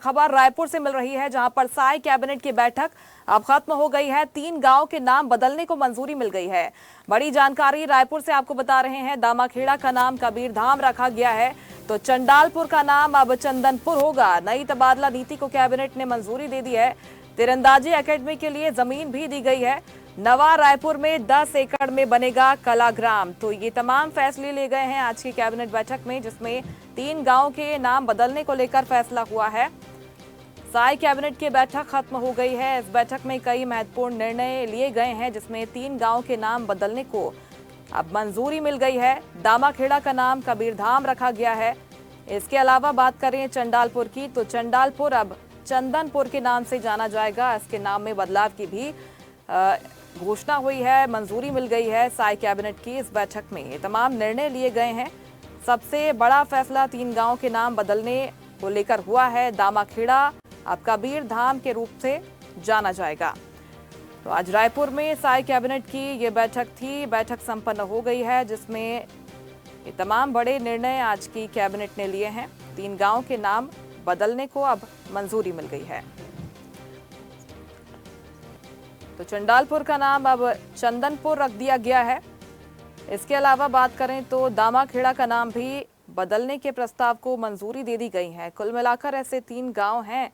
खबर रायपुर से मिल रही है, जहां पर साय कैबिनेट की बैठक अब खत्म हो गई है। 3 गांव के नाम बदलने को मंजूरी मिल गई है। बड़ी जानकारी रायपुर से आपको बता रहे हैं। दामाखेड़ा का नाम कबीर धाम रखा गया है, तो चंडालपुर का नाम अब चंदनपुर होगा। नई तबादला नीति को कैबिनेट ने मंजूरी दे दी है। तीरंदाजी एकेडमी के लिए जमीन भी दी गई है। नवा रायपुर में 10 एकड़ में बनेगा कलाग्राम। तो ये तमाम फैसले लिए गए हैं आज की कैबिनेट बैठक में, जिसमें 3 गांव के नाम बदलने को लेकर फैसला हुआ है। साय कैबिनेट की बैठक खत्म हो गई है। इस बैठक में कई महत्वपूर्ण निर्णय लिए गए हैं, जिसमें 3 गांव के नाम बदलने को अब मंजूरी मिल गई है। दामाखेड़ा का नाम कबीर धाम रखा गया है। इसके अलावा बात करें चंडालपुर की, तो चंडालपुर अब चंदनपुर के नाम से जाना जाएगा। इसके नाम में बदलाव की भी घोषणा हुई है, मंजूरी मिल गई है साय कैबिनेट की इस बैठक में। ये तमाम निर्णय लिए गए हैं। सबसे बड़ा फैसला 3 गांव के नाम बदलने को लेकर हुआ है। दामाखेड़ा अब कबीर धाम के रूप से जाना जाएगा। तो आज रायपुर में साय कैबिनेट की ये बैठक थी। बैठक संपन्न हो गई है, जिसमें ये तमाम बड़े निर्णय आज की कैबिनेट ने लिए हैं। 3 गांव के नाम बदलने को अब मंजूरी मिल गई है। तो चंडालपुर का नाम अब चंदनपुर रख दिया गया है। इसके अलावा बात करें तो दामाखेड़ा का नाम भी बदलने के प्रस्ताव को मंजूरी दे दी गई है। कुल मिलाकर ऐसे 3 गांव हैं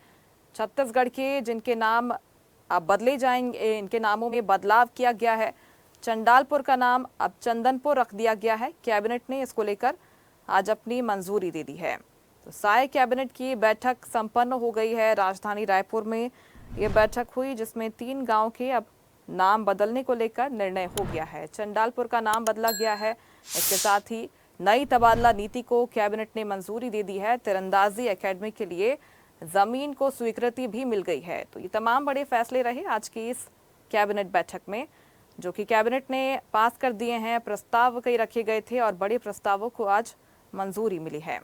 छत्तीसगढ़ के, जिनके नाम अब बदले जाएंगे। इनके नामों में बदलाव किया गया है। चंडालपुर का नाम अब चंदनपुर रख दिया गया है। कैबिनेट ने इसको लेकर आज अपनी मंजूरी दे दी है। तो साय कैबिनेट की बैठक संपन्न हो गई है। राजधानी रायपुर में ये बैठक हुई, जिसमें 3 गांव के अब नाम बदलने को लेकर निर्णय हो गया है। चंडालपुर का नाम बदला गया है। इसके साथ ही नई तबादला नीति को कैबिनेट ने मंजूरी दे दी है। तीरंदाजी एकेडमी के लिए जमीन को स्वीकृति भी मिल गई है। तो ये तमाम बड़े फैसले रहे आज की इस कैबिनेट बैठक में, जो कि कैबिनेट ने पास कर दिए हैं। प्रस्ताव कई रखे गए थे और बड़े प्रस्तावों को आज मंजूरी मिली है।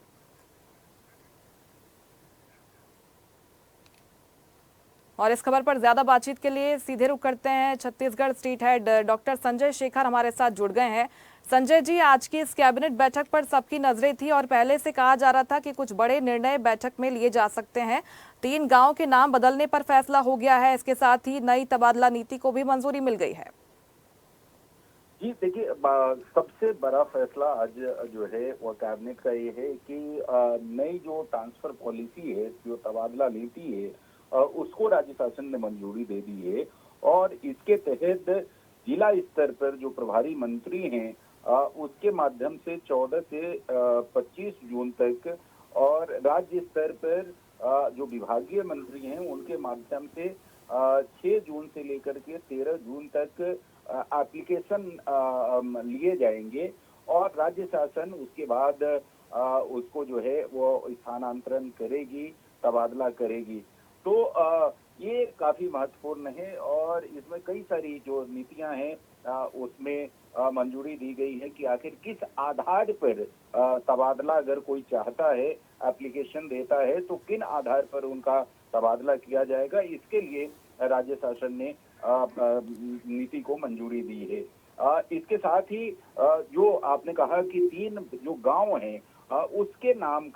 और इस खबर पर ज्यादा बातचीत के लिए सीधे रुख करते हैं। Chhattisgarh state head doctor Sanjay Shekhar हमारे साथ जुड़ गए हैं। संजय जी, आज की इस कैबिनेट बैठक पर सबकी नजरें थी और पहले से कहा जा रहा था कि कुछ बड़े निर्णय बैठक में लिए जा सकते हैं। 3 गांव के नाम बदलने पर फैसला हो गया है। इसके साथ ही नई तबादला नीति को भी मंजूरी मिल गई है। जी देखिए, सबसे बड़ा फैसला आज जो है वो कैबिनेट का ये है कि नई जो ट्रांसफर पॉलिसी है, जो तबादला नीति है, उसको राज्य शासन ने मंजूरी दे दी है। और इसके तहत जिला स्तर पर जो प्रभारी मंत्री हैं, उसके माध्यम से 14 से 25 जून तक, और राज्य स्तर पर जो विभागीय मंत्री हैं उनके माध्यम से 6 जून से लेकर के 13 जून तक एप्लीकेशन लिए जाएंगे। और राज्य शासन उसके बाद उसको जो है वो स्थानांतरण करेगी, तबादला करेगी। तो ये काफी महत्वपूर्ण है और इसमें कई सारी जो नीतियां हैं उसमें मंजूरी दी गई है कि आखिर किस आधार पर तबादला अगर कोई चाहता है, एप्लीकेशन देता है, तो किन आधार पर उनका तबादला किया जाएगा। इसके लिए राज्य शासन ने नीति को मंजूरी दी है। इसके साथ ही जो आपने कहा कि 3 जो गांव हैं उसके नाम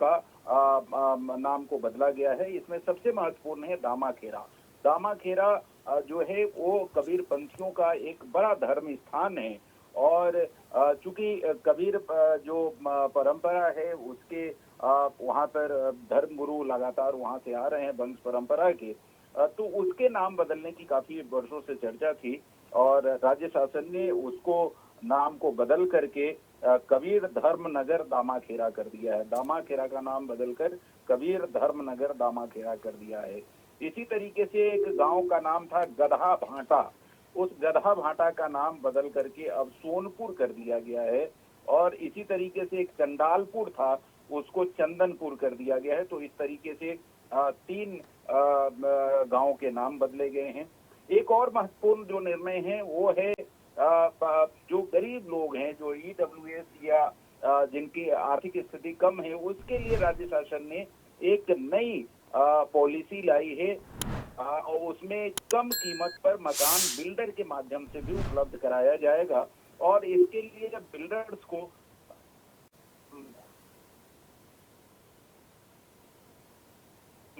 को बदला गया है। इसमें सबसे महत्वपूर्ण है दामाखेड़ा। दामाखेड़ा जो है वो कबीर पंथियों का एक बड़ा धर्म स्थान है। और चूंकि कबीर जो परंपरा है उसके वहां पर धर्म गुरु लगातार वहां से आ रहे हैं वंश परंपरा के, तो उसके नाम बदलने की काफी वर्षों से चर्चा थी और राज्य शासन ने उसको नाम को बदल करके कबीर धर्म नगर दामाखेड़ा कर दिया है। दामाखेड़ा का नाम बदलकर कबीर धर्म नगर दामाखेड़ा कर दिया है। इसी तरीके से एक गांव का नाम था गधा भाटा, उस गधा भाटा का नाम बदल करके अब सोनपुर कर दिया गया है। और इसी तरीके से एक चंडालपुर था, उसको चंदनपुर कर दिया गया है। तो इस तरीके से 3 गांव के नाम बदले गए हैं। एक और महत्वपूर्ण जो निर्णय है वो है जो गरीब लोग हैं, जो EWS या जिनकी आर्थिक स्थिति कम है, उसके लिए राज्य शासन ने एक नई पॉलिसी लाई है और उसमें कम कीमत पर मकान बिल्डर के माध्यम से भी उपलब्ध कराया जाएगा। और इसके लिए जब बिल्डर्स को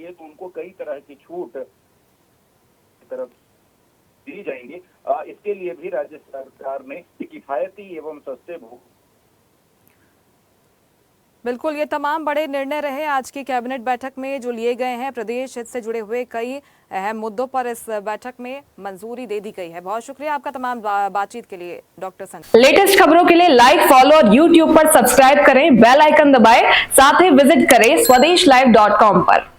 किए तो उनको कई तरह की छूट तरफ दी जाएंगी। इसके लिए भी राज्य सरकार ने किफायती एवं सस्ते भू बिल्कुल, ये तमाम बड़े निर्णय रहे आज की कैबिनेट बैठक में जो लिए गए हैं। प्रदेश हित से जुड़े हुए कई अहम मुद्दों पर इस बैठक में मंजूरी दे दी गई है। बहुत शुक्रिया आपका तमाम बातचीत के लिए डॉक्टर संजय। लेटेस्ट खबरों के लिए लाइक, फॉलो और यूट्यूब पर सब्सक्राइब करें, बेल आइकन दबाएं, साथ ही विजिट करें swedishlive.com पर।